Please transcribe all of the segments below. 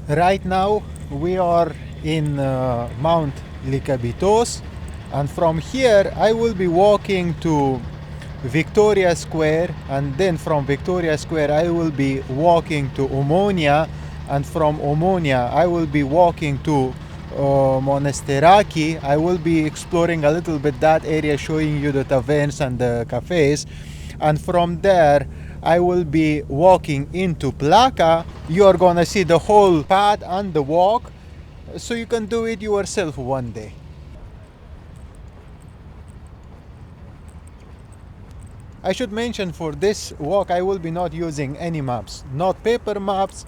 Right now we are in Mount Lycabettos, and from here I will be walking to Victoria Square, and then from Victoria Square I will be walking to Omonia, and from Omonia I will be walking to Monastiraki. I will be exploring a little bit that area, showing you the taverns and the cafes, and from there I will be walking into Plaka. You are gonna see the whole path and the walk, so you can do it yourself one day. I should mention, for this walk I will be not using any maps, not paper maps,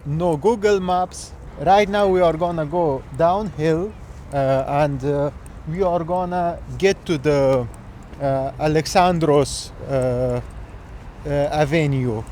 no Google Maps. Right now we are gonna go downhill, and we are gonna get to the Alexandros Avenue.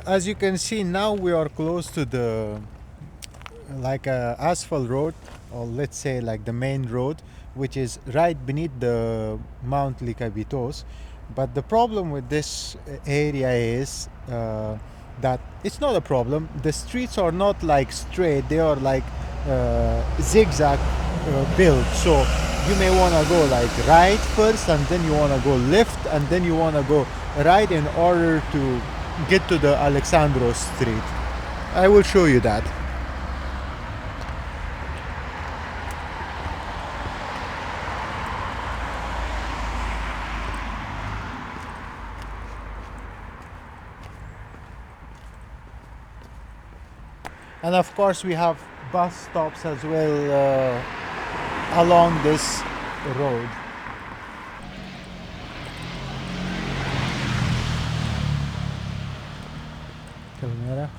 As you can see, now we are close to the like a asphalt road, or let's say like the main road, which is right beneath the Mount Lycabettos. But the problem with this area is that it's not a problem. The streets are not like straight; they are like zigzag built. So you may want to go like right first, and then you want to go left, and then you want to go right in order to get to the Alexandros Street. I will show you that. And of course we have bus stops as well along this road. Camera.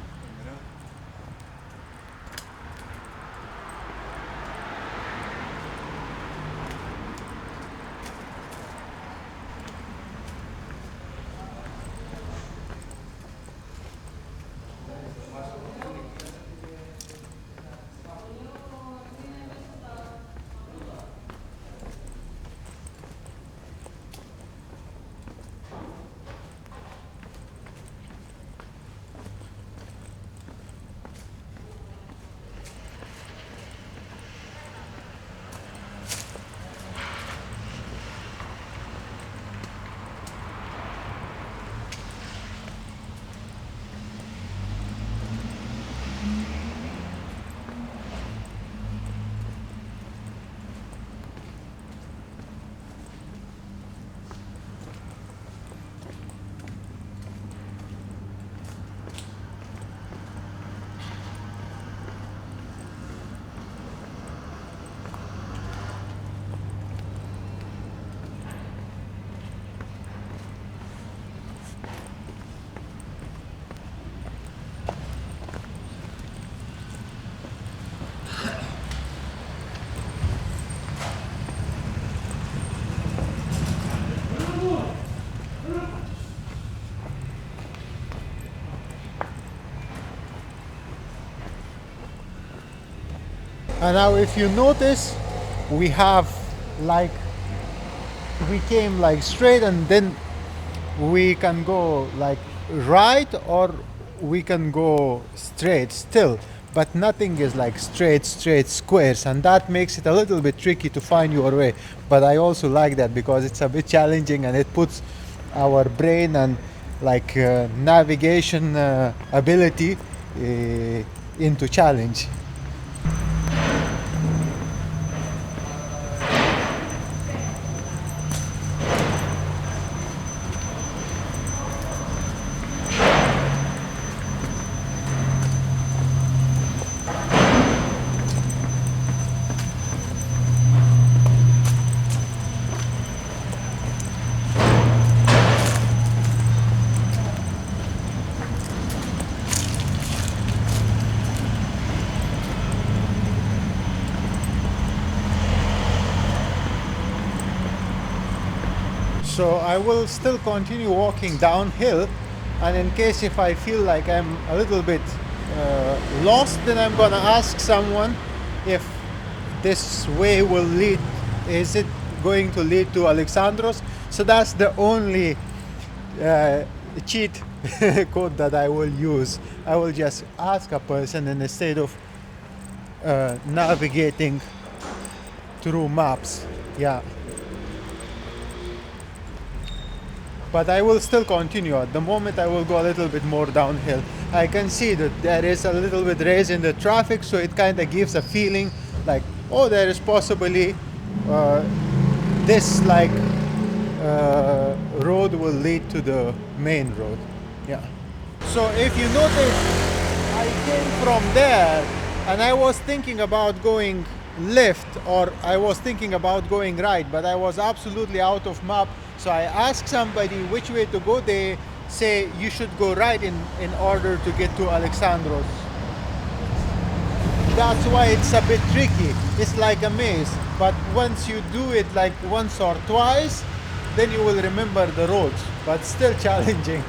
And now if you notice, we have like, we came like straight, and then we can go like right, or we can go straight still, but nothing is like straight squares, and that makes it a little bit tricky to find your way. But I also like that because it's a bit challenging, and it puts our brain and like navigation ability into challenge. So I will still continue walking downhill, and in case if I feel like I'm a little bit lost, then I'm gonna ask someone if this way will lead, is it going to lead to Alexandros? So that's the only cheat code that I will use. I will just ask a person instead of navigating through maps. Yeah. But I will still continue. At the moment I will go a little bit more downhill. I can see that there is a little bit raise in the traffic, so it kind of gives a feeling like, oh, there is possibly this like road will lead to the main road. Yeah. So if you notice, I came from there and I was thinking about going left, or I was thinking about going right, but I was absolutely out of map. So I asked somebody which way to go. They say you should go right in order to get to Alexandros. That's why it's a bit tricky. It's like a maze. But once you do it like once or twice, then you will remember the roads. But still challenging.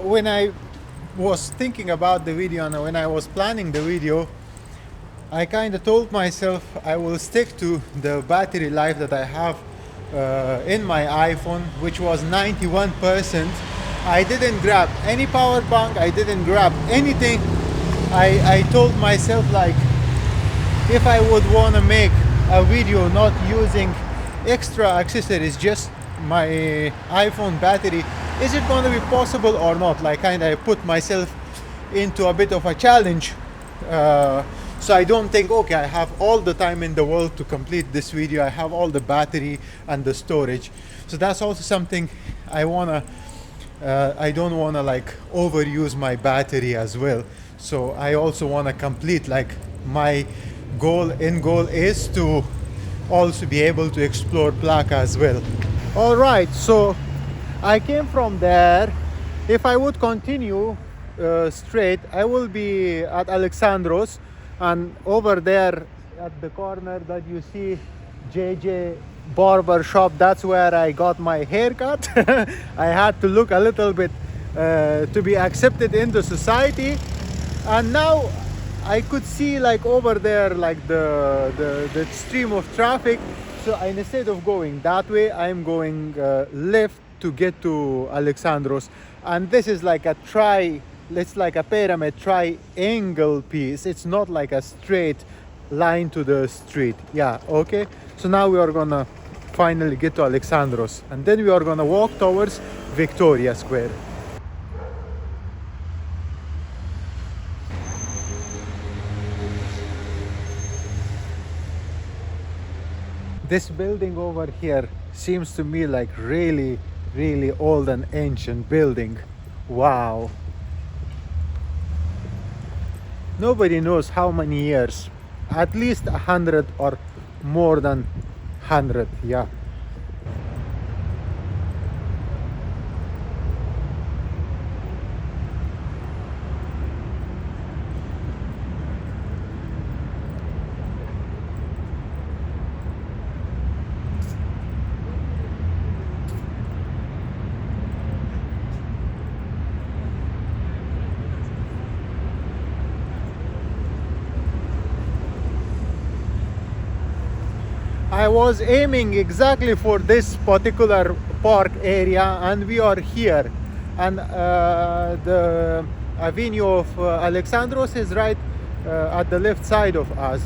When I was thinking about the video and when I was planning the video, I kind of told myself I will stick to the battery life that I have in my iPhone, which was 91%. I didn't grab any power bank, I didn't grab anything. I told myself, like, if I would want to make a video not using extra accessories, just my iPhone battery, is it going to be possible or not? Like, kind of put myself into a bit of a challenge, so I don't think, okay, I have all the time in the world to complete this video, I have all the battery and the storage. So that's also something I wanna I don't want to like overuse my battery as well. So I also want to complete, like, my end goal is to also be able to explore Plaka as well. All right, so I came from there. If I would continue straight, I will be at Alexandros, and over there at the corner that you see JJ barber shop, that's where I got my haircut. I had to look a little bit to be accepted into society, and now I could see, like, over there, like the stream of traffic. So instead of going that way, I'm going left to get to Alexandros. And this is like a it's like a pyramid triangle piece. It's not like a straight line to the street. Yeah, okay. So now we are gonna finally get to Alexandros, and then we are gonna walk towards Victoria Square. This building over here seems to me like really old and ancient building. Wow. Nobody knows how many years. At least 100 or more than 100, yeah. I was aiming exactly for this particular park area, and we are here, and the avenue of Alexandros is right at the left side of us.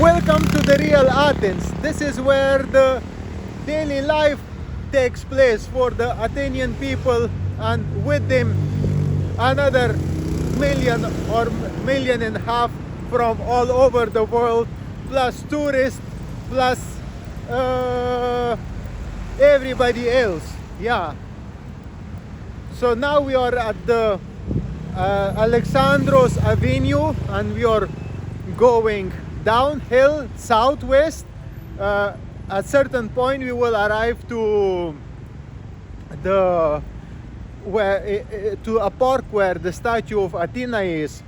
Welcome to the real Athens. This is where the daily life takes place for the Athenian people, and with them another million or million and a half from all over the world plus tourists, plus everybody else. Yeah. So now we are at the Alexandros Avenue, and we are going downhill southwest. At certain point we will arrive to the to a park where the statue of Athena is.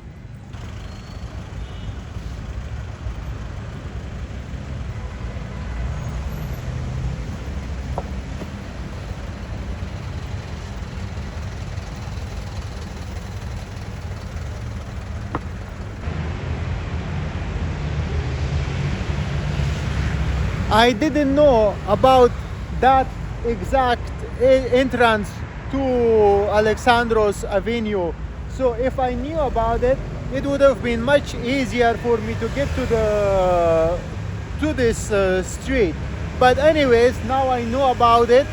I didn't know about that exact entrance to Alexandros Avenue. So if I knew about it, it would have been much easier for me to get to this street. But anyways, now I know about it.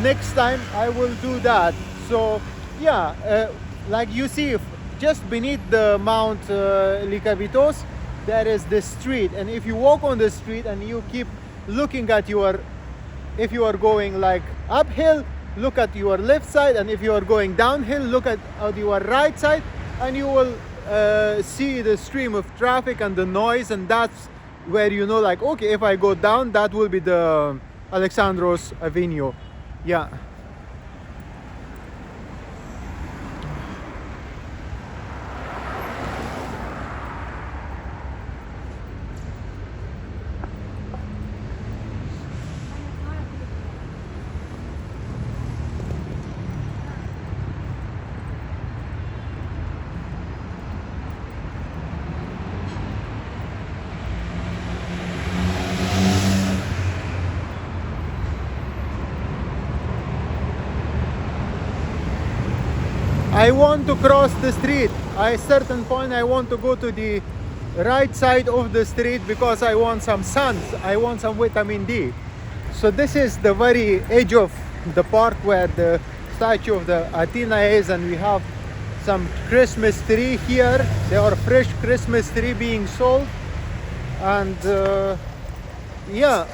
Next time I will do that. So yeah, like you see, just beneath the Mount Lykavitos, there is this street, and if you walk on the street and you keep looking at if you are going like uphill, look at your left side, and if you are going downhill, look at your right side, and you will see the stream of traffic and the noise, and that's where you know, like, okay, if I go down, that will be the Alexandros Avenue. Yeah. I want to cross the street. At a certain point I want to go to the right side of the street because I want some sun. I want some vitamin D. So this is the very edge of the park where the statue of the Athena is, and we have some Christmas tree here. There are fresh Christmas tree being sold, and yeah.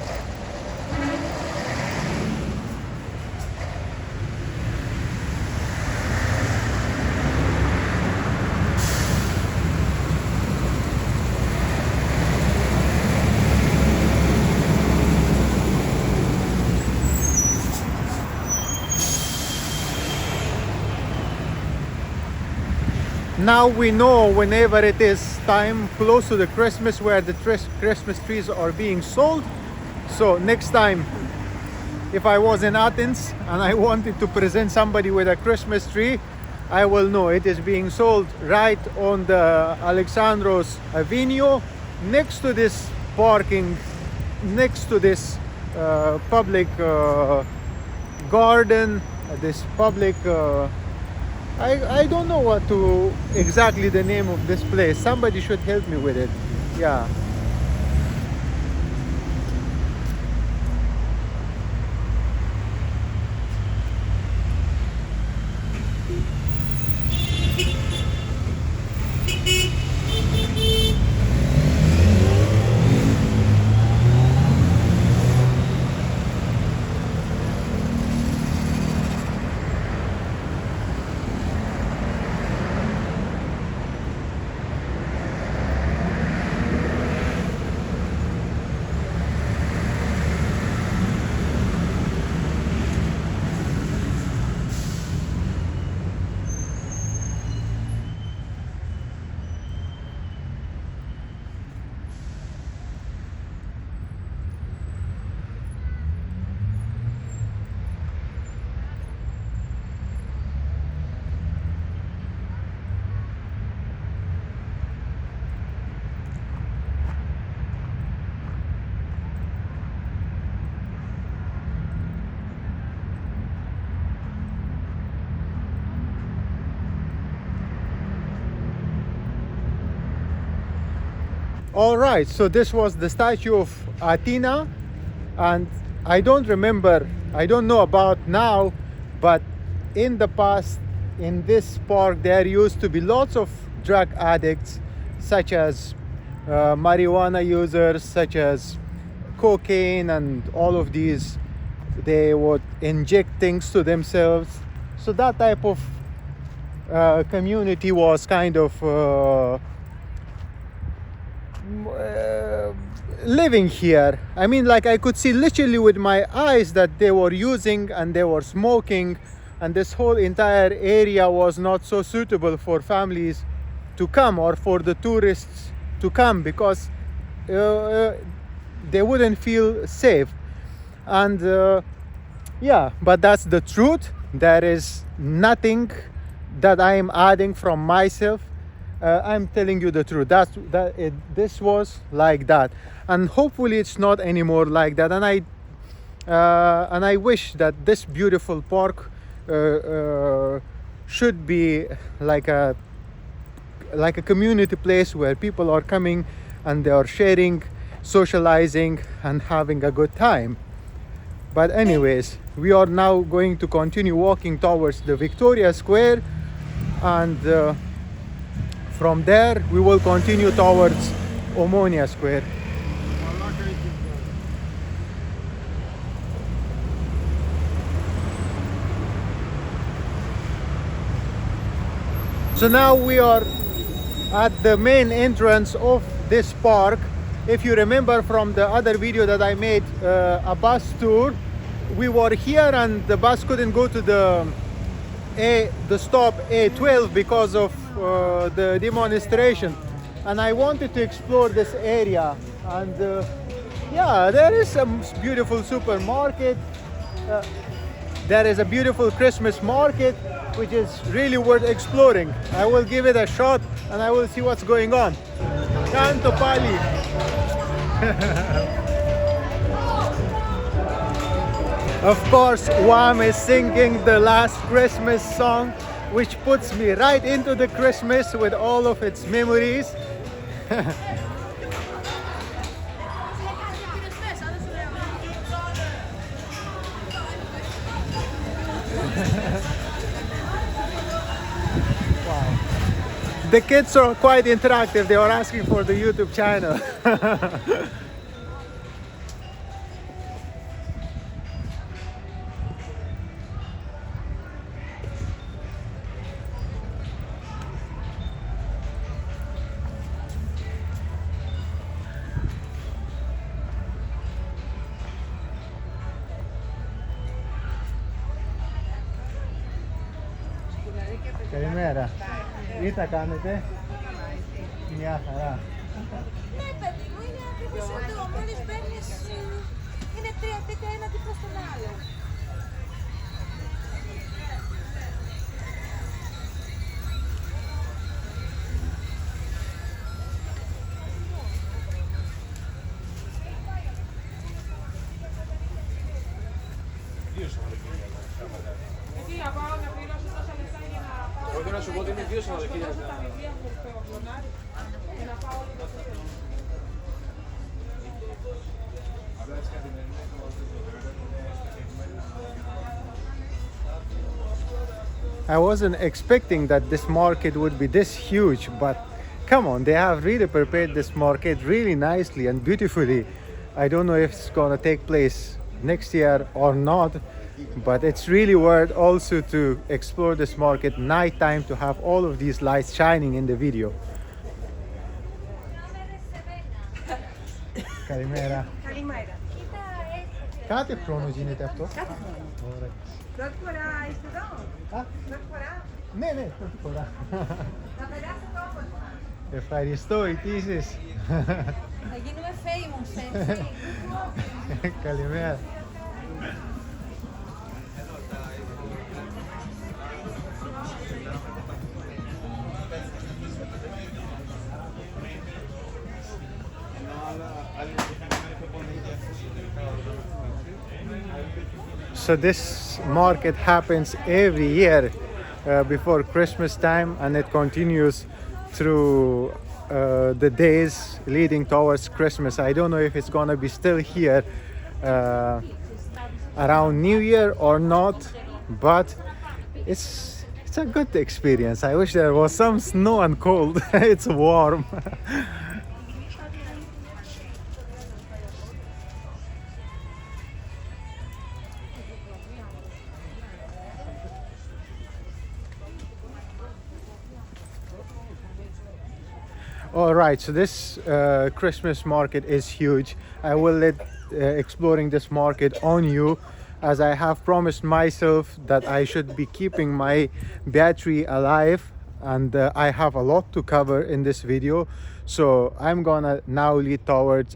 Now we know whenever it is time close to the Christmas where the Christmas trees are being sold. So next time, if I was in Athens and I wanted to present somebody with a Christmas tree, I will know it is being sold right on the Alexandros Avenue, next to this parking, next to this public garden, this public I don't know what to exactly the name of this place. Somebody should help me with it. Yeah. All right, so this was the statue of Athena, and I don't know about now, but in the past, in this park, there used to be lots of drug addicts, such as marijuana users such as cocaine and all of these. They would inject things to themselves. So that type of community was kind of living here. I mean, like, I could see literally with my eyes that they were using and they were smoking, and this whole entire area was not so suitable for families to come or for the tourists to come, because they wouldn't feel safe. And yeah, but that's the truth. There is nothing that I am adding from myself. I'm telling you the truth. This was like that, and hopefully it's not anymore like that. And I wish that this beautiful park should be like a community place where people are coming and they are sharing, socializing, and having a good time. But anyways, we are now going to continue walking towards the Victoria Square, and from there we will continue towards Omonia Square. So now we are at the main entrance of this park. If you remember from the other video that I made, a bus tour, we were here and the bus couldn't go to the stop A12 because of the demonstration, and I wanted to explore this area. And yeah, there is some beautiful supermarket. There is a beautiful Christmas market, which is really worth exploring. I will give it a shot and I will see what's going on. Canto Pali. Of course, Wham is singing the Last Christmas song, which puts me right into the Christmas with all of its memories. Wow. The kids are quite interactive. They are asking for the YouTube channel. Καλημέρα. Τι θα κάνετε? Μια χαρά. Ναι, παιδί μου, είναι ακριβώς εδώ. Μόλις μπαίνεις, είναι τρία τέτοια ένα δίπλα στον άλλο. Μπορώ να σου πω ότι είναι 2 Σαββατοκύριακα. I wasn't expecting that this market would be this huge, but come on, they have really prepared this market really nicely and beautifully. I don't know if it's gonna take place next year or not, but it's really worth also to explore this market nighttime, to have all of these lights shining in the video. Καλημέρα. Καλημέρα. Κάθε χρόνο γίνεται αυτό? Κάθε χρόνο. Ωραία. Πρώτη φορά είστε εδώ? Α, Πρώτη φορά. ναι, ναι, πρώτη φορά. Να περάσετε όμορφα. Ευχαριστώ επίσης. Θα γίνουμε famous, έτσι. Καλημέρα. So this market happens every year before Christmas time, and it continues through the days leading towards Christmas. I don't know if it's gonna be still here around New Year or not, but it's a good experience. I wish there was some snow and cold. It's warm. All right, so this Christmas market is huge. I will let exploring this market on you, as I have promised myself that I should be keeping my battery alive, and I have a lot to cover in this video. So I'm gonna now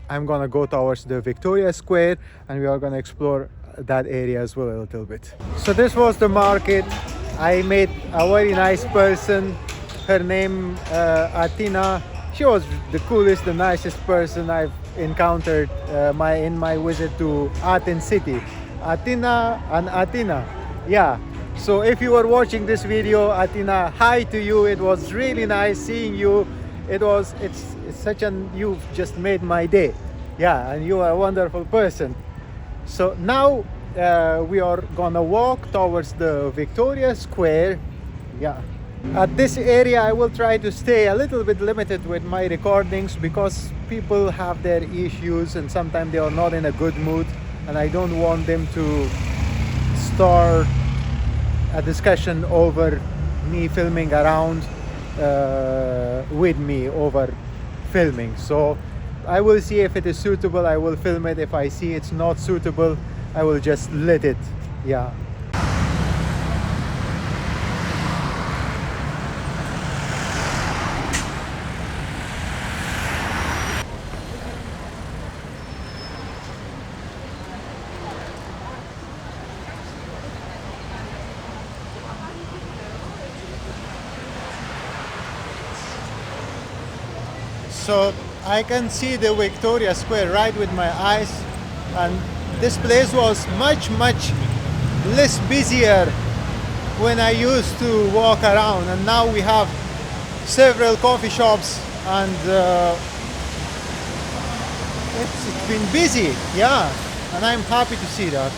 I'm gonna go towards the Victoria Square, and we are gonna explore that area as well a little bit. So this was the market. I met a very nice person. Her name Athena. She was the coolest, the nicest person I've encountered in my visit to Athens city. Athena and Athena. Yeah. So if you were watching this video, Athena, hi to you. It was really nice seeing you. It's such an, you've just made my day. Yeah, and you are a wonderful person. So now we are gonna walk towards the Victoria Square. Yeah. At this area I will try to stay a little bit limited with my recordings, because people have their issues and sometimes they are not in a good mood, and I don't want them to start a discussion over me filming around with me over filming. So I will see if it is suitable, I will film it. If I see it's not suitable, I will just let it. Yeah. So I can see the Victoria Square right with my eyes, and this place was much less busier when I used to walk around, and now we have several coffee shops, and it's been busy, yeah, and I'm happy to see that.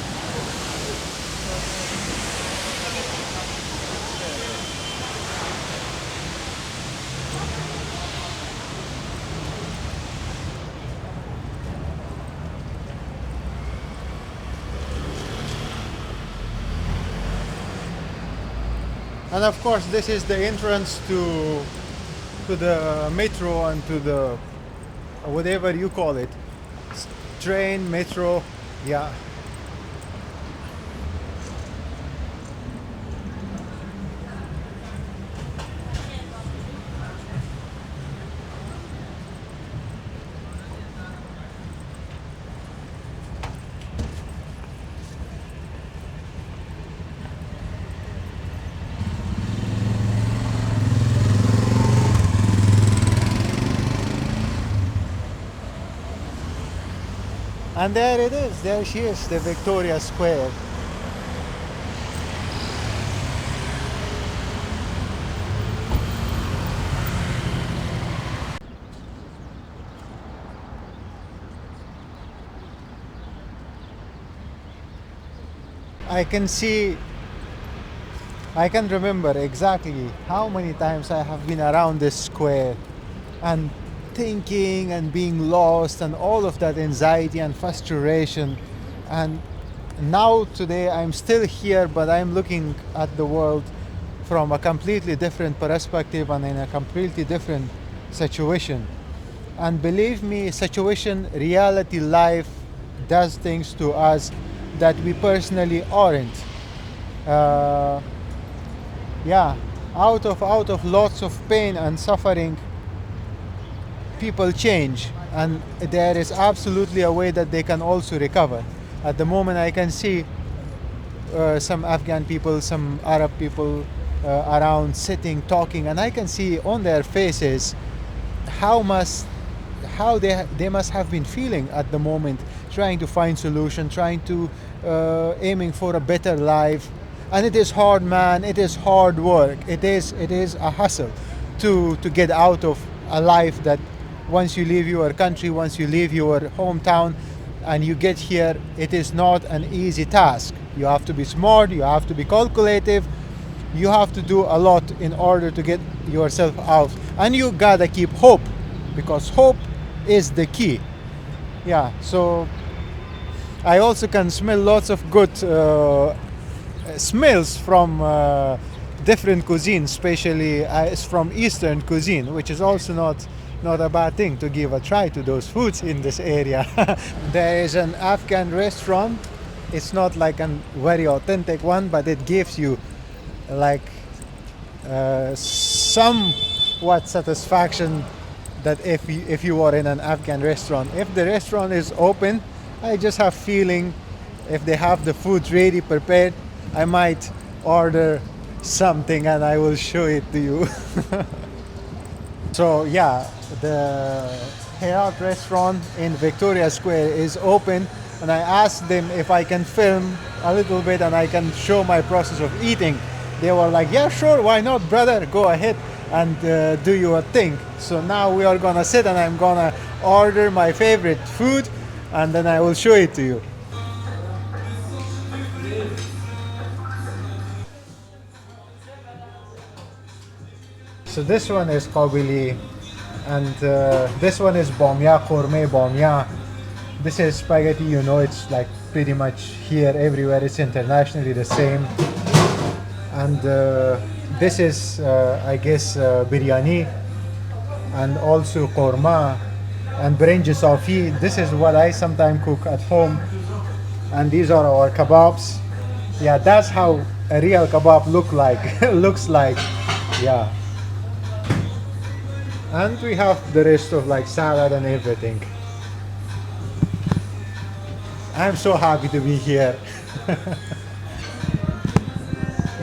And of course this is the entrance to the metro and to the whatever you call it, train, metro, yeah. And there it is, there she is, the Victoria Square. I can remember exactly how many times I have been around this square and thinking and being lost and all of that anxiety and frustration. And now today I'm still here, but I'm looking at the world from a completely different perspective and in a completely different situation. And believe me, reality, life does things to us that we personally aren't. Yeah, out of lots of pain and suffering, people change, and there is absolutely a way that they can also recover. At the moment I can see some Afghan people, some Arab people around sitting, talking, and I can see on their faces how they must have been feeling at the moment, trying to find solution, trying to aiming for a better life. And it is hard, man, it is hard work, it is a hustle to get out of a life that once you leave your country, once you leave your hometown and you get here, it is not an easy task. You have to be smart, you have to be calculative, you have to do a lot in order to get yourself out. And you gotta keep hope, because hope is the key. Yeah, so I also can smell lots of good smells from different cuisines, especially from Eastern cuisine, which is also not not a bad thing to give a try to those foods in this area. There is an Afghan restaurant. It's not like a very authentic one, but it gives you like somewhat satisfaction that if you are in an Afghan restaurant. If the restaurant is open, I just have feeling if they have the food ready prepared, I might order something and I will show it to you. So yeah, the Herat restaurant in Victoria Square is open, and I asked them if I can film a little bit and I can show my process of eating. They were like, yeah, sure, why not, brother, go ahead and do your thing. So now we are gonna sit and I'm gonna order my favorite food and then I will show it to you. So this one is Qabili, and this one is Bomya, Korme Bomya. This is spaghetti, you know, it's like pretty much here, everywhere, it's internationally the same. And this is, I guess, biryani, and also korma, and brinj safi. This is what I sometimes cook at home. And these are our kebabs. Yeah, that's how a real kebab looks like. Yeah. And we have the rest of like salad and everything. I'm so happy to be here.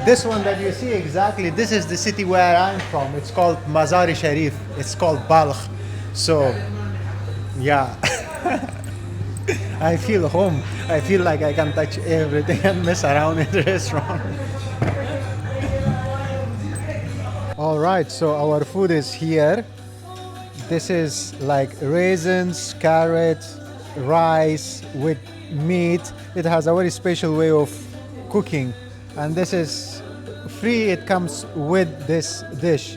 This one that you see exactly, this is the city where I'm from. It's called Mazar-e Sharif. It's called Balkh. So, yeah. I feel home. I feel like I can touch everything and mess around in the restaurant. All right, so our food is here. This is like raisins, carrots, rice with meat. It has a very special way of cooking, and this is free. It comes with this dish.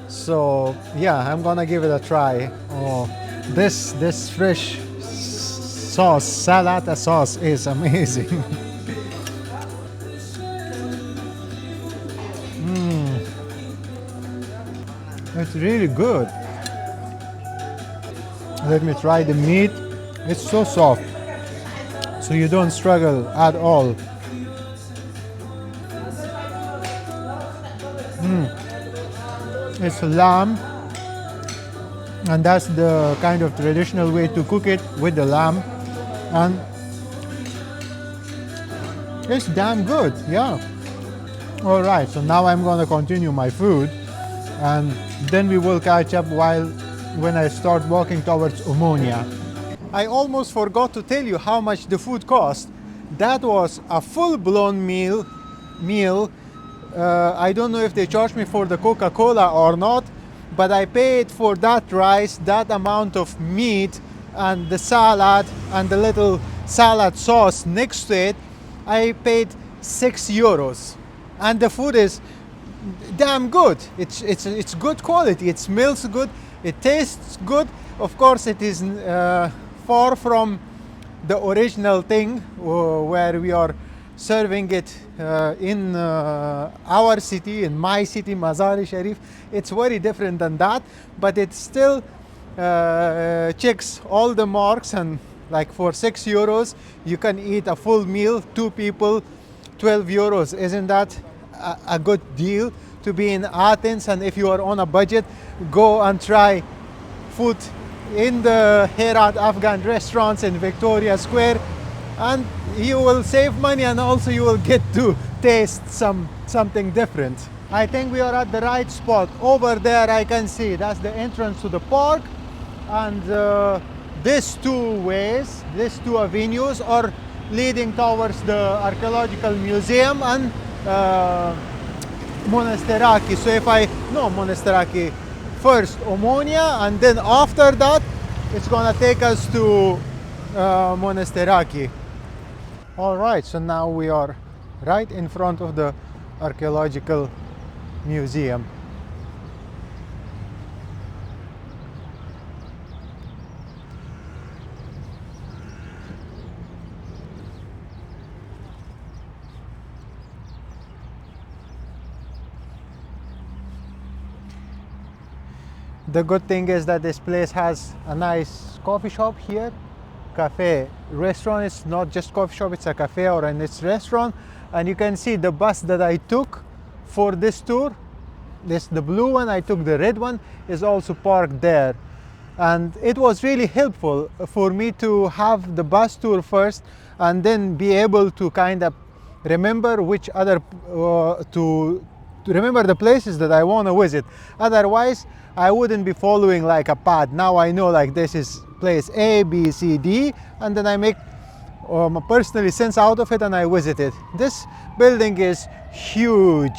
So yeah, I'm gonna give it a try. Oh, this fresh sauce, salata sauce, is amazing. It's really good. Let me try the meat. It's so soft, so you don't struggle at all. It's lamb, and that's the kind of traditional way to cook it, with the lamb, and it's damn good. Yeah. All right, so now I'm gonna continue my food, and then we will catch up when I start walking towards Omonia. I almost forgot to tell you how much the food cost. That was a full-blown meal. I don't know if they charged me for the Coca-Cola or not, but I paid for that rice, that amount of meat, and the salad, and the little salad sauce next to it. I paid €6, and the food is damn good. It's good quality. It smells good. It tastes good. Of course, it is far from the original thing where we are serving it in our city, in my city, Mazar-e Sharif. It's very different than that, but it still checks all the marks, and like for €6 you can eat a full meal, 2 people, €12. Isn't that a good deal to be in Athens? And if you are on a budget, go and try food in the Herat Afghan restaurants in Victoria Square, and you will save money, and also you will get to taste something different. I think we are at the right spot. Over there I can see that's the entrance to the park, and these two avenues are leading towards the Archaeological Museum and Monastiraki. So if I know Monastiraki, first Omonia, and then after that it's gonna take us to Monastiraki. All right, so now we are right in front of the Archaeological Museum. The good thing is that this place has a nice coffee shop here, cafe, restaurant. It's not just coffee shop, it's a cafe or a nice restaurant. And you can see the bus that I took for this tour, the blue one, I took the red one, is also parked there. And it was really helpful for me to have the bus tour first and then be able to kind of remember which other to remember the places that I want to visit. Otherwise I wouldn't be following like a path. Now I know like this is place A, B, C, D, and then I make personally sense out of it and I visit it. This building is huge.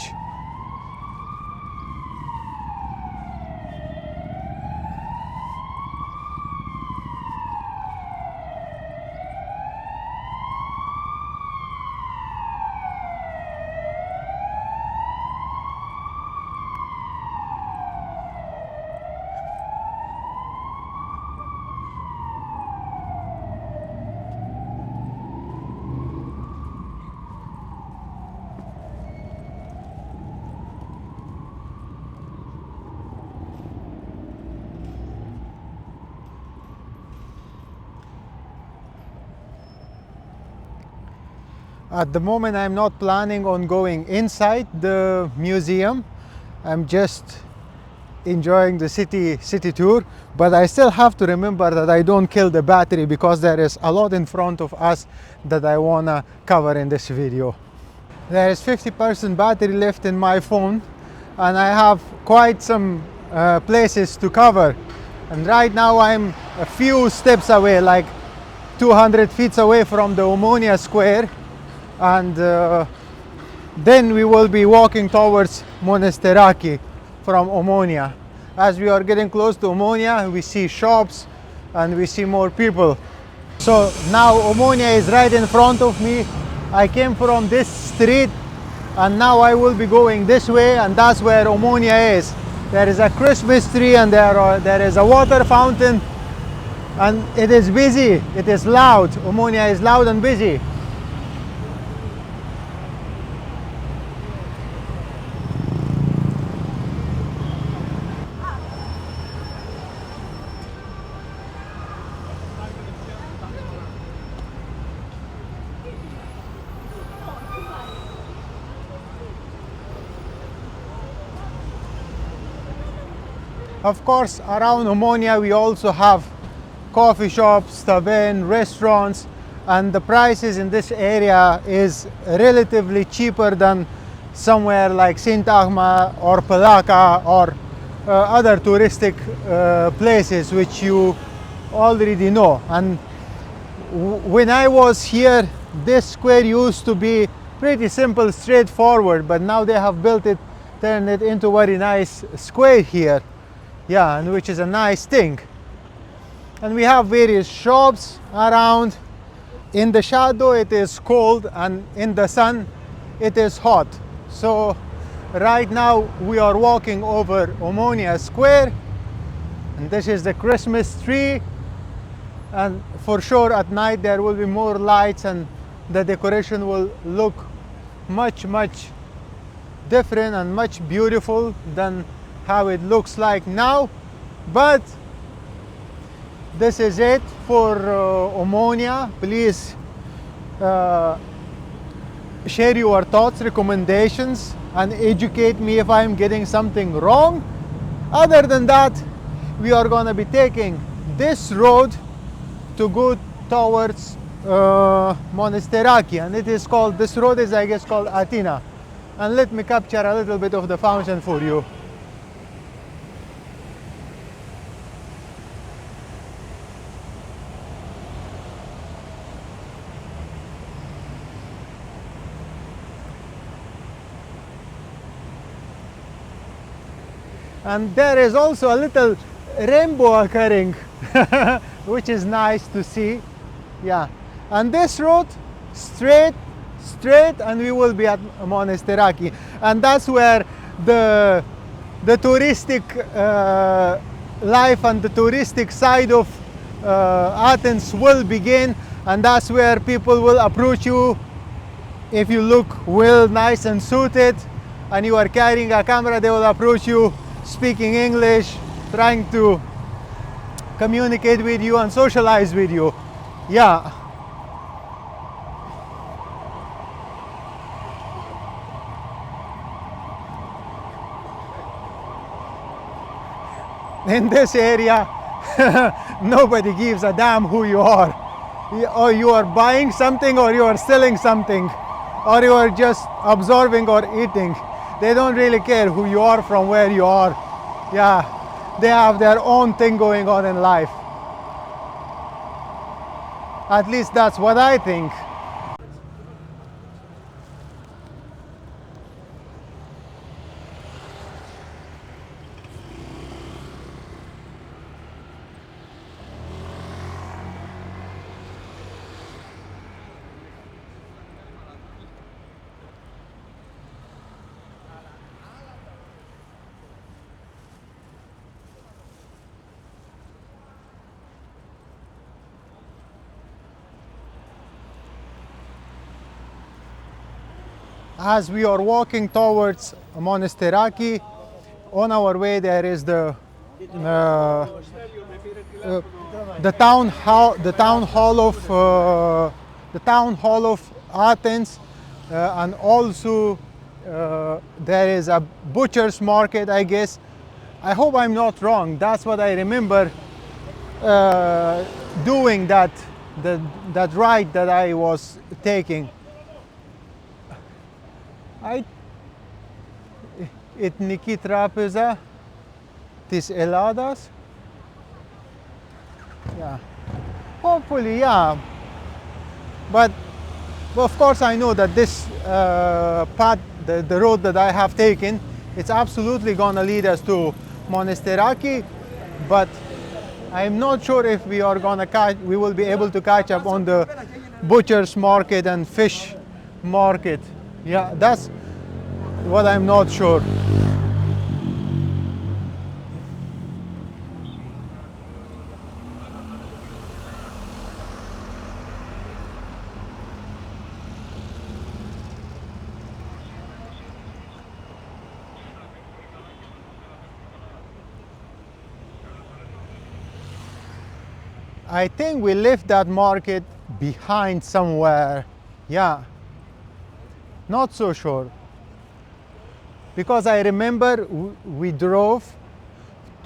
At the moment I'm not planning on going inside the museum. I'm just enjoying the city tour, but I still have to remember that I don't kill the battery because there is a lot in front of us that I wanna cover in this video. There is 50% battery left in my phone and I have quite some places to cover, and right now I'm a few steps away, like 200 feet away from the Omonia Square, and then we will be walking towards Monastiraki from Omonia. As we are getting close to Omonia, we see shops and we see more people. So now Omonia is right in front of me. I came from this street and now I will be going this way, and that's where Omonia is. There is a Christmas tree and there is a water fountain, and it is busy, it is loud. Omonia is loud and busy. Of course, around Omonia we also have coffee shops, taverns, restaurants, and the prices in this area is relatively cheaper than somewhere like Sintagma or Palaka or other touristic places which you already know. And when I was here, this square used to be pretty simple, straightforward, but now they have built it, turned it into a very nice square here. Yeah, and which is a nice thing. And we have various shops around. In the shadow it is cold and in the sun it is hot. So right now we are walking over Omonia Square, and this is the Christmas tree, and for sure at night there will be more lights and the decoration will look much different and much beautiful than how it looks like now. But this is it for Omonia. Please share your thoughts, recommendations, and educate me if I'm getting something wrong. Other than that, we are going to be taking this road to go towards Monastiraki, and it is called, this road is I guess called Athena. And let me capture a little bit of the fountain for you. And there is also a little rainbow occurring, which is nice to see. Yeah, and this road straight, and we will be at Monastiraki, and that's where the touristic life and the touristic side of Athens will begin, and that's where people will approach you if you look well, nice and suited, and you are carrying a camera. They will approach you speaking English, trying to communicate with you and socialize with you. Yeah. In this area, nobody gives a damn who you are. Or you are buying something, or you are selling something, or you are just absorbing or eating. They don't really care who you are, from where you are. Yeah, they have their own thing going on in life. At least that's what I think. As we are walking towards Monastiraki, on our way there is the town hall of Athens, and also there is a butcher's market, I guess. I hope I'm not wrong. That's what I remember doing that ride that I was taking. Ethniki trapeza tis Eladas. Yeah, hopefully, yeah. But of course, I know that this path, the road that I have taken, it's absolutely gonna lead us to Monastiraki. But I'm not sure if we will be able to catch up on the butcher's market and fish market. Yeah, that's what I'm not sure. I think we left that market behind somewhere. Yeah. Not so sure, because I remember we drove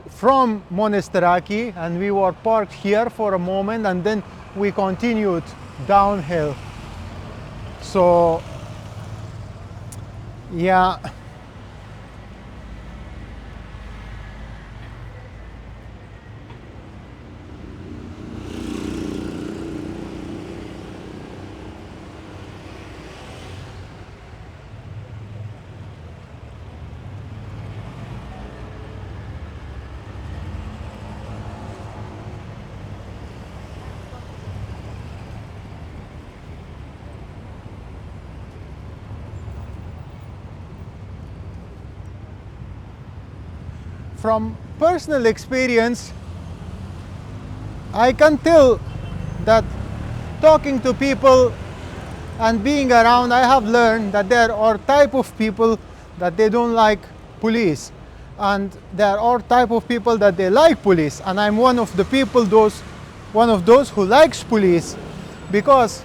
from Monastiraki and we were parked here for a moment, and then we continued downhill. So yeah. From personal experience, I can tell that talking to people and being around, I have learned that there are type of people that they don't like police, and there are type of people that they like police, and I'm one of the people, one of those who likes police, because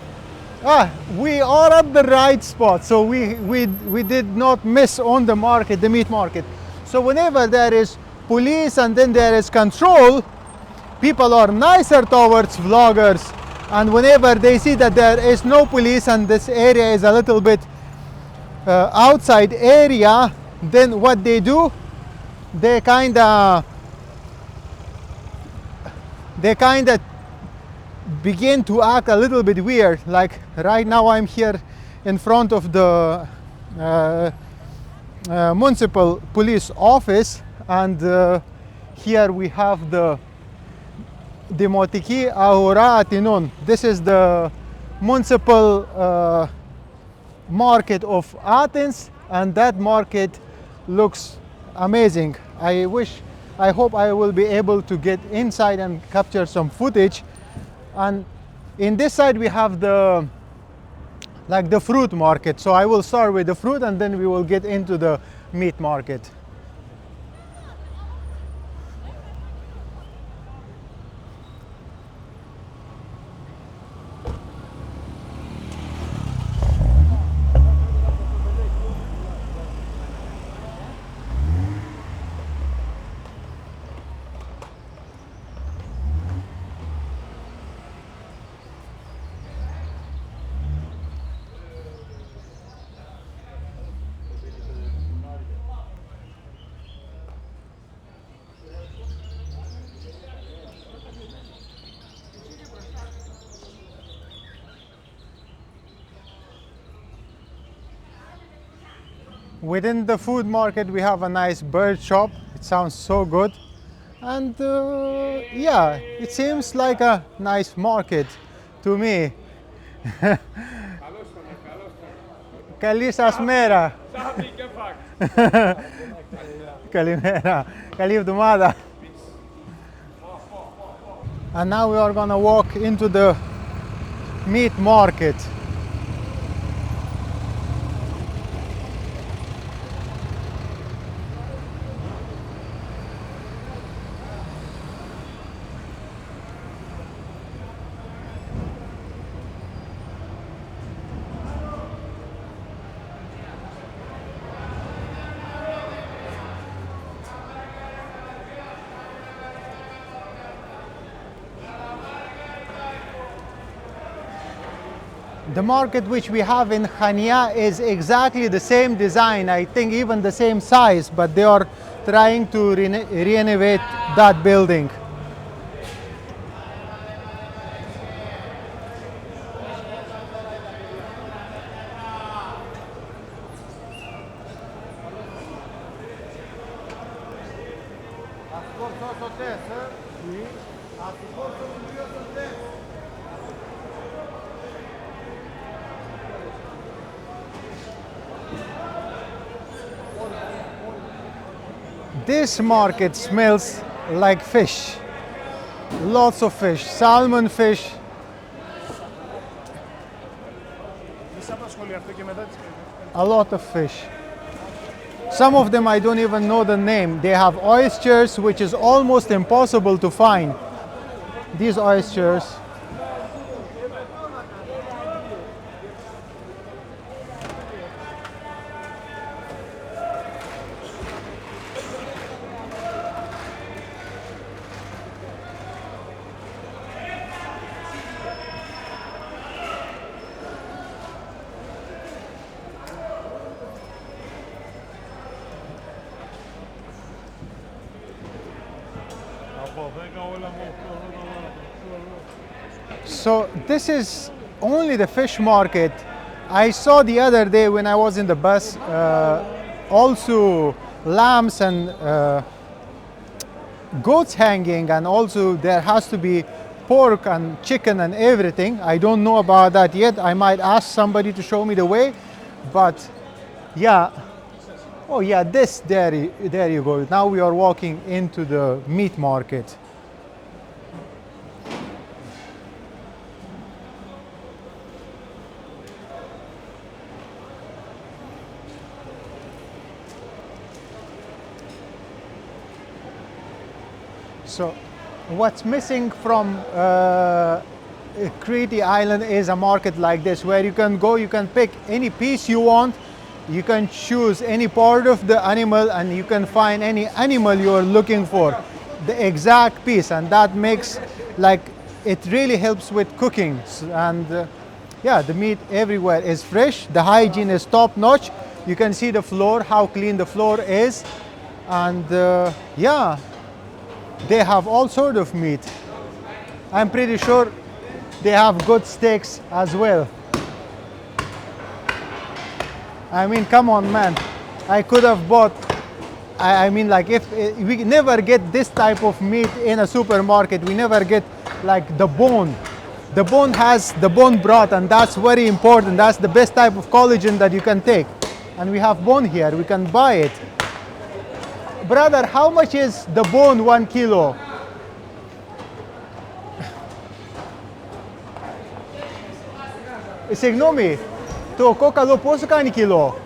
we are at the right spot. So we did not miss on the market, the meat market. So whenever there is police and then there is control, people are nicer towards vloggers. And whenever they see that there is no police and this area is a little bit outside area, then what they do, they kind of begin to act a little bit weird. Like right now I'm here in front of the municipal police office, and here we have the Δημοτική Αγορά Αθηνών. This is the municipal market of Athens, and that market looks amazing. I hope I will be able to get inside and capture some footage. And in this side we have the fruit market. So I will start with the fruit and then we will get into the meat market. Within the food market, we have a nice bird shop. It sounds so good. And yeah, it seems like a nice market to me. Καλή σας μέρα. Καλημέρα. Καλή εβδομάδα. And now we are gonna walk into the meat market. The market which we have in Chania is exactly the same design, I think even the same size, but they are trying to renovate that building. This market smells like fish. Lots of fish, salmon fish. A lot of fish. Some of them I don't even know the name. They have oysters, which is almost impossible to find. These oysters. So this is only the fish market. I saw the other day when I was in the bus also lambs and goats hanging, and also there has to be pork and chicken and everything. I don't know about that yet. I might ask somebody to show me the way, but yeah. Oh yeah, there you go. Now we are walking into the meat market. So what's missing from Crete Island is a market like this, where you can go, you can pick any piece you want, you can choose any part of the animal, and you can find any animal you are looking for, the exact piece, and that makes, like, it really helps with cooking. And yeah, the meat everywhere is fresh, the hygiene is top notch. You can see the floor, how clean the floor is, and yeah, they have all sort of meat. I'm pretty sure they have good steaks as well. I mean, come on, man. I could have bought, I mean, like, if we never get this type of meat in a supermarket, we never get like the bone. The bone has the bone broth, and that's very important. That's the best type of collagen that you can take. And we have bone here, we can buy it. Brother, how much is the bone 1 kilo? Συγγνώμη, το κόκαλο πόσο κάνει κιλό?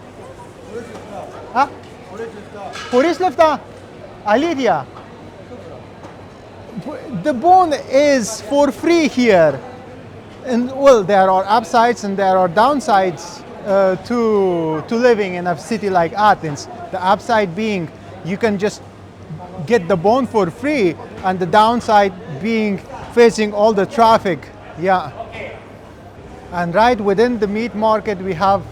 Χωρίς λεφτά. Αλήθεια. The bone is for free here. And well, there are upsides and there are downsides to living in a city like Athens. The upside being you can just get the bone for free, and the downside being facing all the traffic. Yeah. And right within the meat market we have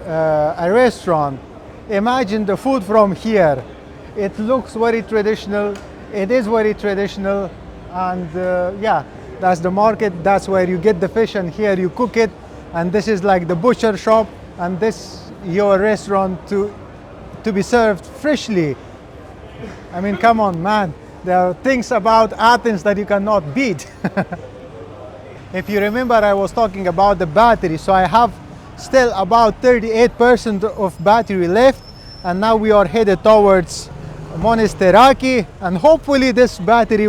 a restaurant. Imagine the food from here. It looks very traditional. It is very traditional, and yeah, that's the market. That's where you get the fish, and here you cook it. And this is like the butcher shop, and this your restaurant to be served freshly. I mean, come on, man. There are things about Athens that you cannot beat. If you remember, I was talking about the battery, so I have still about 38% of battery left, and now we are headed towards Monastiraki, and hopefully this battery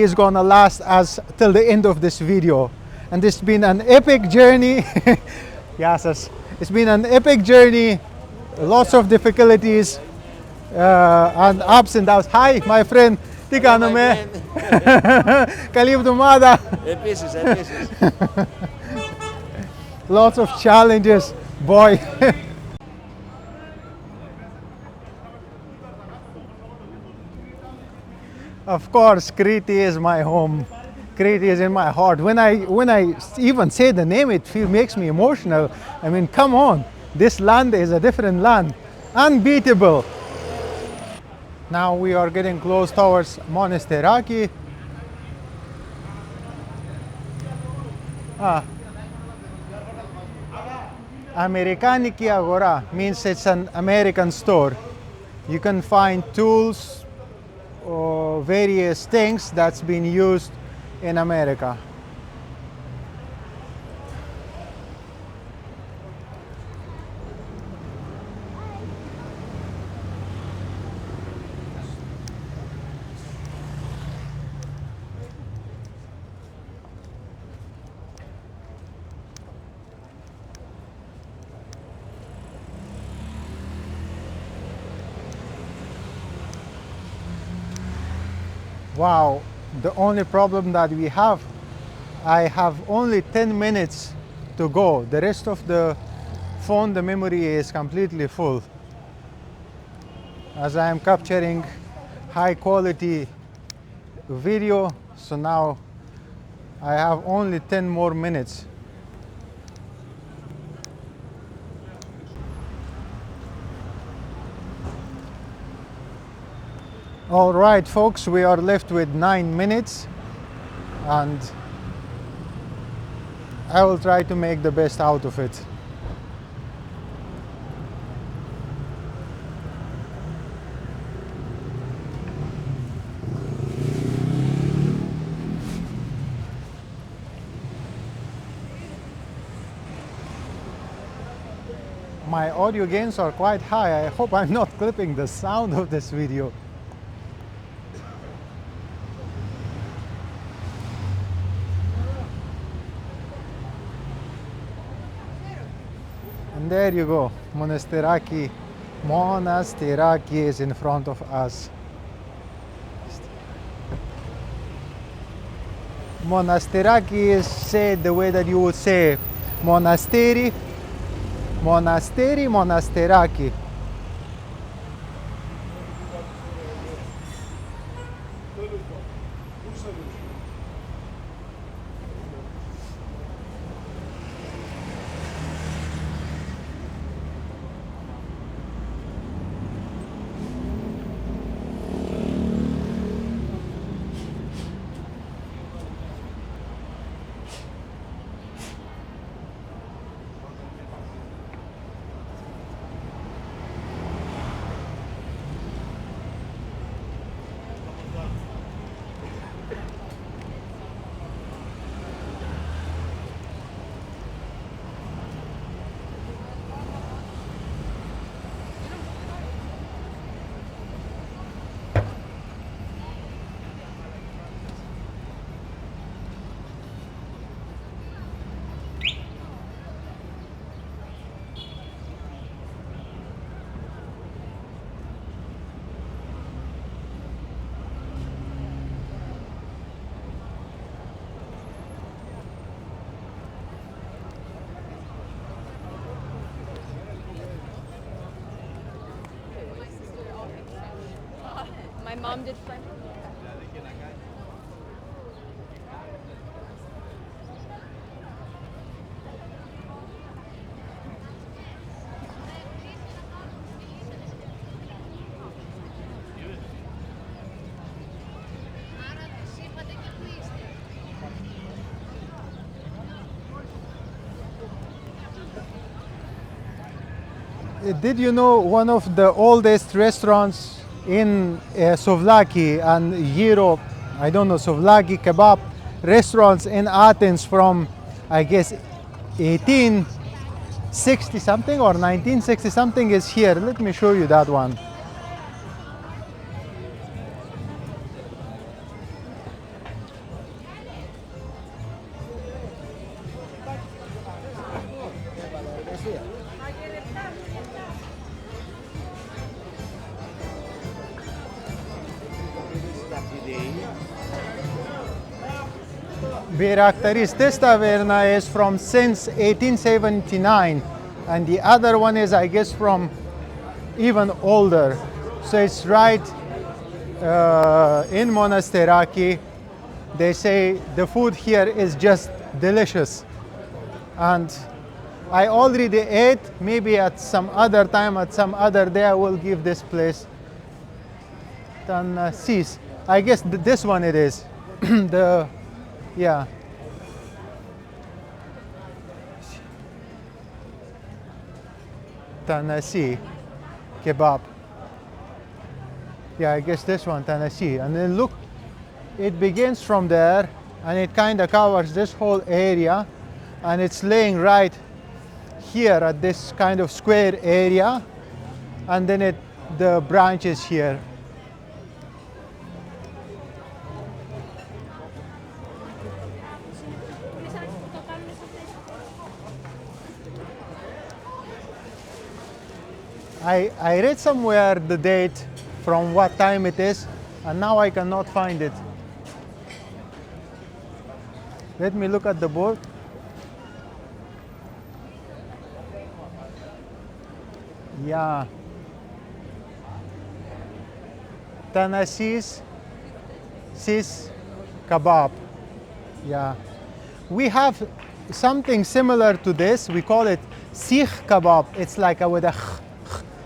is gonna last us till the end of this video. And it's been an epic journey. Yes, it's been an epic journey, lots of difficulties and ups and downs. Hi, my friend. Τι κάνουμε? Καλή εβδομάδα. Επίσης. Lots of challenges, boy. Of course, Crete is my home. Crete is in my heart. When I even say the name, it makes me emotional. I mean, come on. This land is a different land. Unbeatable. Now we are getting close towards Monastiraki. Amerikaniki Agora means it's an American store. You can find tools or various things that's been used in America. Wow, the only problem that we have, I have only 10 minutes to go. The rest of the phone, the memory is completely full. As I am capturing high quality video, so now I have only 10 more minutes. All right, folks, we are left with 9 minutes, and I will try to make the best out of it. My audio gains are quite high. I hope I'm not clipping the sound of this video. And there you go, Monastiraki. Monastiraki is in front of us. Monastiraki is said the way that you would say monastery, monasteri, monastiraki. My mom did French. Did you know one of the oldest restaurants in Souvlaki and Europe, I don't know, Souvlaki kebab restaurants in Athens from, I guess, 1860 something or 1960 something is here. Let me show you that one. Biraktaris. This taverna is from since 1879 and the other one is, I guess, from even older. So it's right in Monastiraki. They say the food here is just delicious. And I already ate, maybe at some other time, at some other day I will give this place Tanasis. I guess this one it is. Yeah. Tanasi kebab. Yeah, I guess this one, Tanasi. And then look, it begins from there and it kind of covers this whole area and it's laying right here at this kind of square area and then the branches here. I read somewhere the date from what time it is and now I cannot find it. Let me look at the board. Yeah. Tanasis sis kebab. Yeah. We have something similar to this. We call it sikh kebab. It's like with a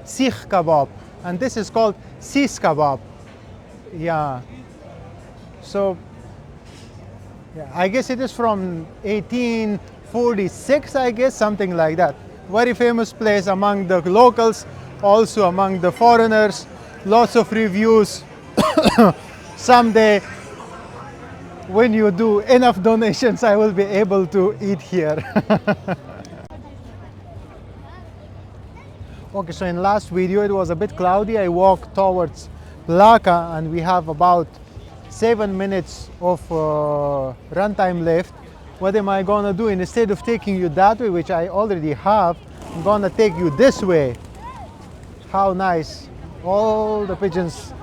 sikh kebab. And this is called sis kebab. Yeah. So, yeah, I guess it is from 1846, I guess, something like that. Very famous place among the locals, also among the foreigners. Lots of reviews. Someday, when you do enough donations, I will be able to eat here. Okay, so in last video it was a bit cloudy. I walked towards Plaka and we have about 7 minutes of runtime left. What am I gonna do? Instead of taking you that way, which I already have, I'm gonna take you this way. How nice. All the pigeons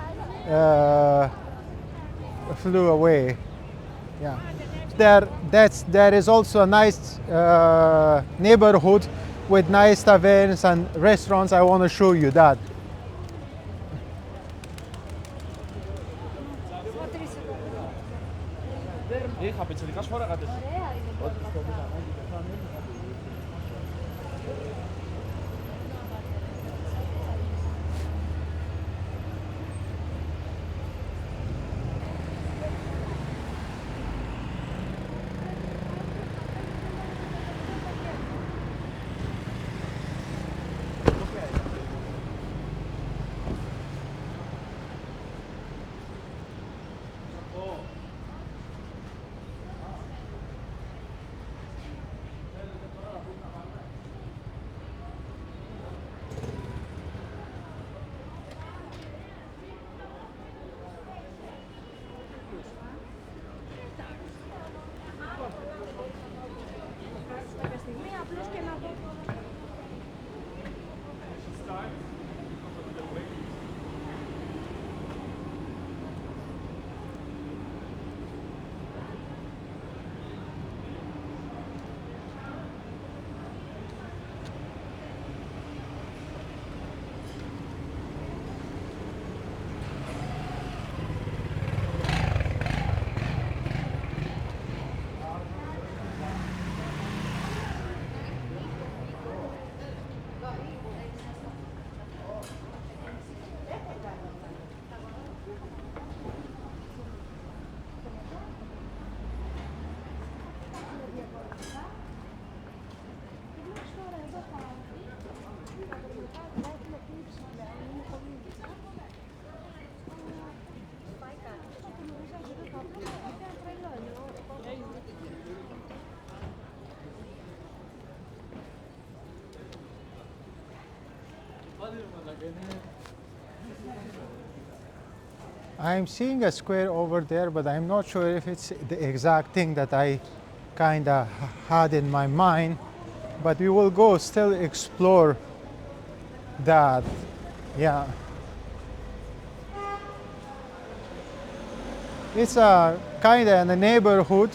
flew away. Yeah. There is also a nice neighborhood with nice taverns and restaurants. I want to show you that. I'm seeing a square over there, but I'm not sure if it's the exact thing that I kind of had in my mind. But we will go still explore that. Yeah. It's a kind of in a neighborhood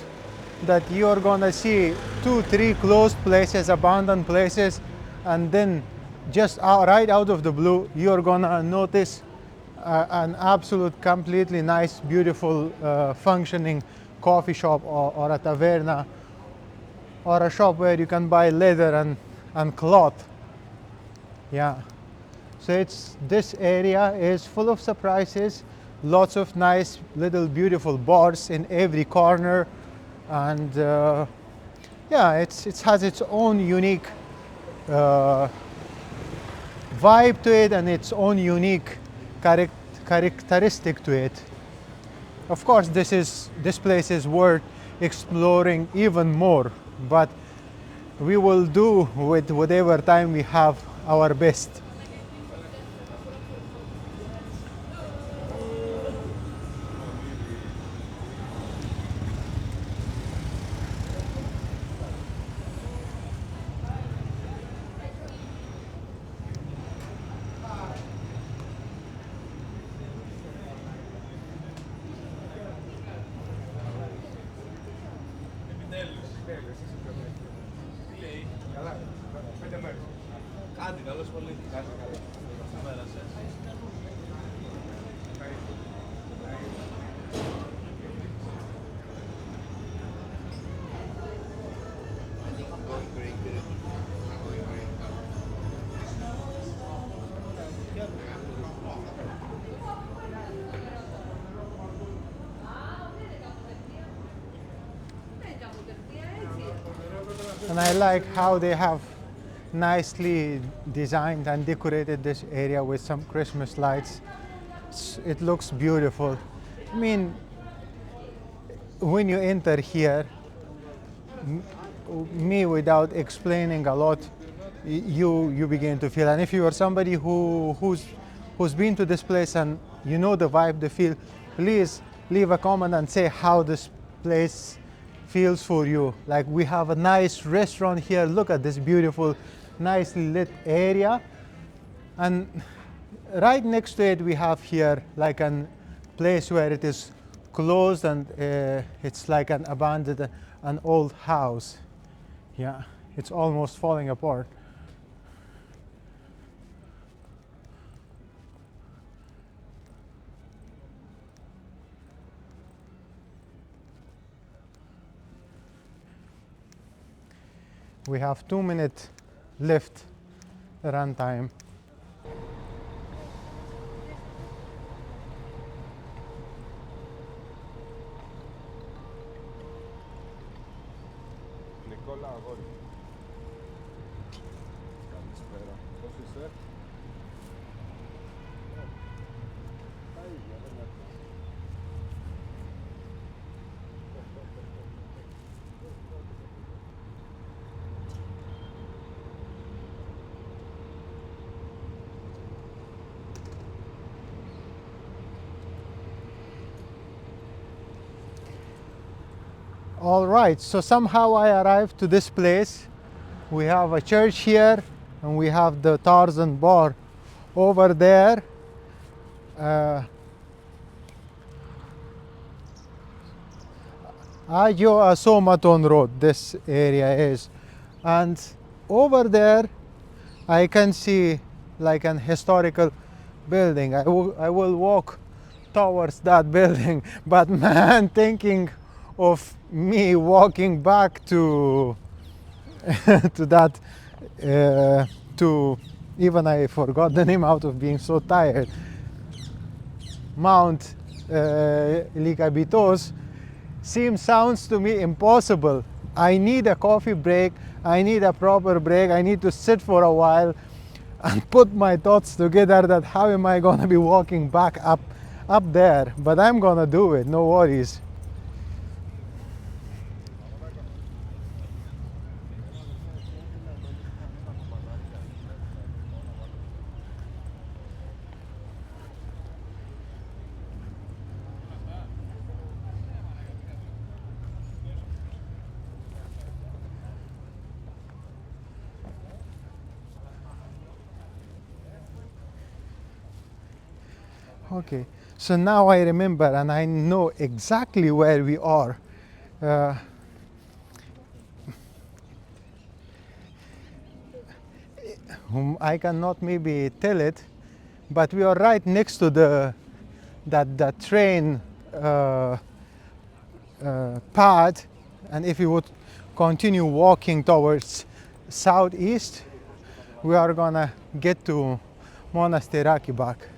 that you're gonna see 2, 3 closed places, abandoned places, and then just right out of the blue, you're gonna notice an absolute, completely nice, beautiful, functioning coffee shop or a taverna or a shop where you can buy leather and cloth. Yeah. So this area is full of surprises, lots of nice little beautiful bars in every corner, and yeah, it has its own unique vibe to it and its own unique characteristic to it. Of course, this place is worth exploring even more, but we will do with whatever time we have our best. And I like how they have nicely designed and decorated this area with some Christmas lights. It looks beautiful. I mean, when you enter here, me without explaining a lot, you begin to feel. And if you are somebody who's been to this place and you know the vibe, the feel, please leave a comment and say how this place feels for you. Like, we have a nice restaurant here. Look at this beautiful, nicely lit area, and right next to it we have here like an place where it is closed, and it's like an abandoned, an old house. Yeah, it's almost falling apart. We have 2 minutes left run time. Νικόλα, αγόρι. Καλησπέρα. Πώς είσαι? Τα ίδια, δεν έρχεσαι. All right, so somehow I arrived to this place. We have a church here, and we have the Tarzan bar over there. Agio Asomaton Road, this area is. And over there, I can see like an historical building. I will walk towards that building, but man, thinking of me walking back to to that to even I forgot the name out of being so tired, Mount Lykabitos, sounds to me impossible. I need a coffee break, I need a proper break, I need to sit for a while and put my thoughts together that how am I gonna be walking back up there, but I'm gonna do it, no worries. Okay, so now I remember and I know exactly where we are. Uh, I cannot maybe tell it, but we are right next to that train path, and if we would continue walking towards southeast, we are gonna get to Monastiraki back.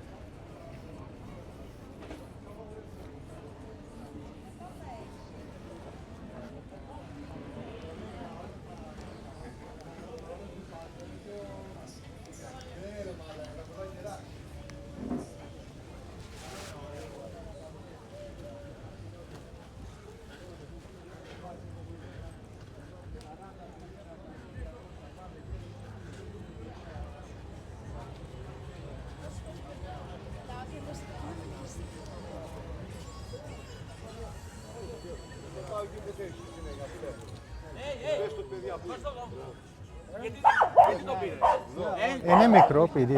Είναι μικρό παιδί.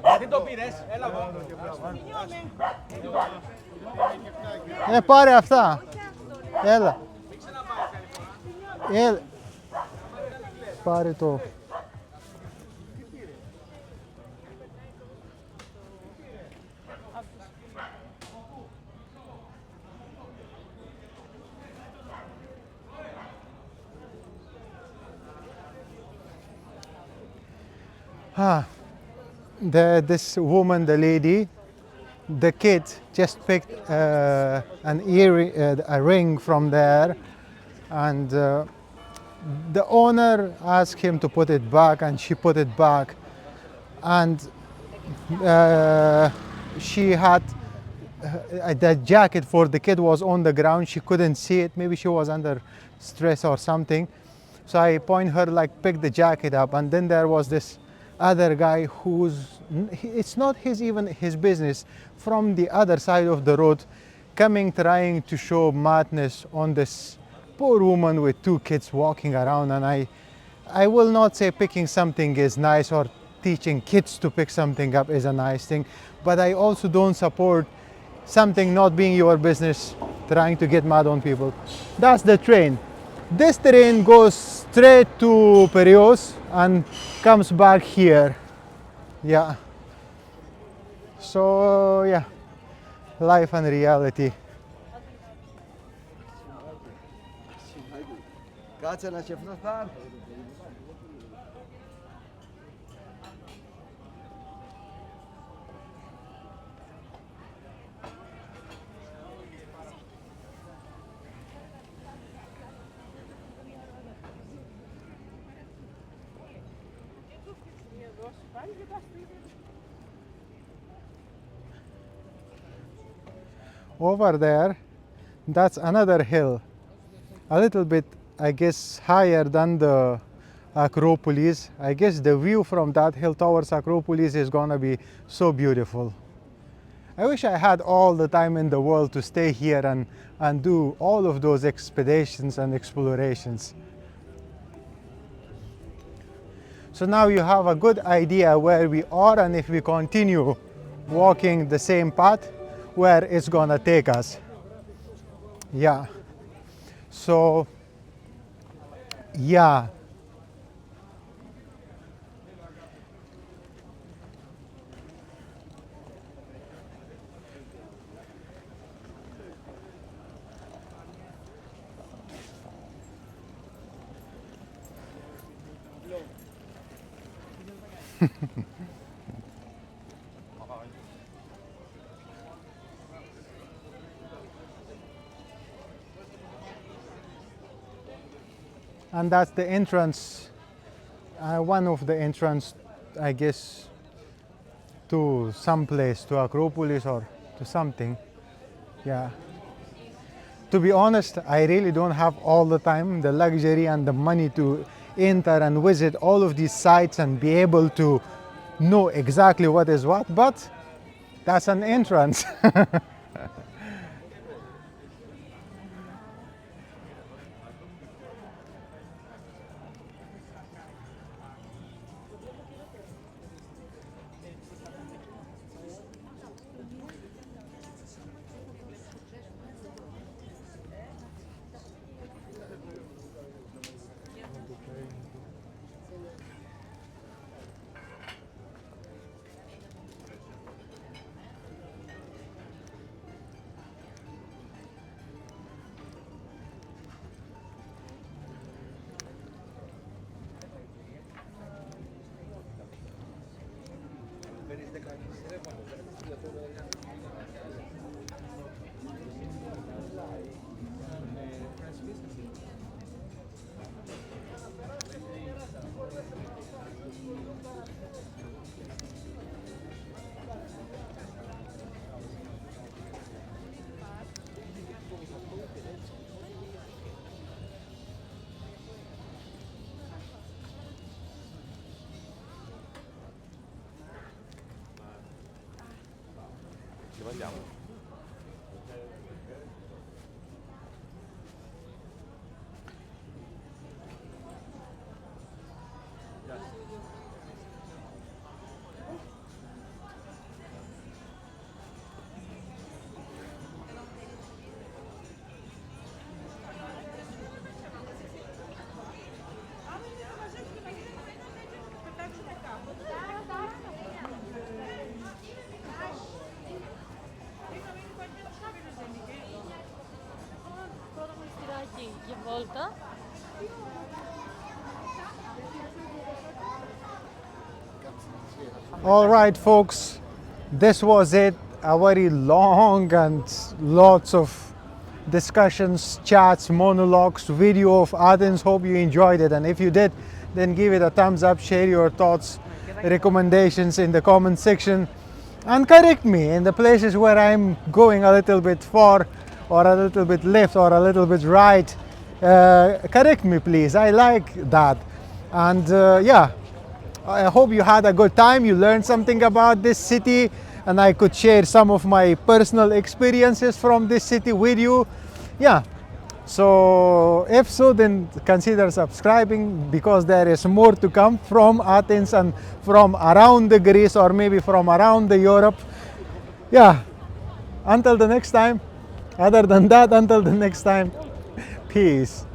Γιατί το πήρες, έλα εδώ. Πάρε αυτά. Έλα. Έλα. Πάρε το. This woman, the lady, the kid just picked an earring, a ring from there, and the owner asked him to put it back, and she put it back, and she had the jacket for the kid was on the ground. She couldn't see it. Maybe she was under stress or something. So I point her like pick the jacket up, and then there was this other guy it's not even his business, from the other side of the road, coming trying to show madness on this poor woman with two kids walking around. And I will not say picking something is nice or teaching kids to pick something up is a nice thing, but I also don't support something not being your business trying to get mad on people. That's the train. This train goes straight to Piraeus and comes back here. Yeah. So yeah, life and reality. Κάτσε να σκεφτώ θα έρθει. Over there, that's another hill, a little bit, I guess, higher than the Acropolis. I guess the view from that hill towards Acropolis is gonna be so beautiful. I wish I had all the time in the world to stay here and do all of those expeditions and explorations. So now you have a good idea where we are, and if we continue walking the same path, where it's gonna take us. Yeah. So, yeah. And that's the entrance, one of the entrance, I guess, to some place, to Acropolis or to something. Yeah. To be honest, I really don't have all the time, the luxury and the money to enter and visit all of these sites and be able to know exactly what is what, but that's an entrance. Πρώτο Μοναστηράκι για βόλτα. All right, folks, this was it. A very long and lots of discussions, chats, monologues, video of Athens. Hope you enjoyed it. And if you did, then give it a thumbs up, share your thoughts, recommendations in the comment section, and correct me in the places where I'm going a little bit far or a little bit left or a little bit right. Correct me, please. I like that. And yeah, I hope you had a good time. You learned something about this city, and I could share some of my personal experiences from this city with you. Yeah, so if so, then consider subscribing, because there is more to come from Athens and from around the Greece, or maybe from around the Europe. Yeah, until the next time. Other than that, until the next time, peace.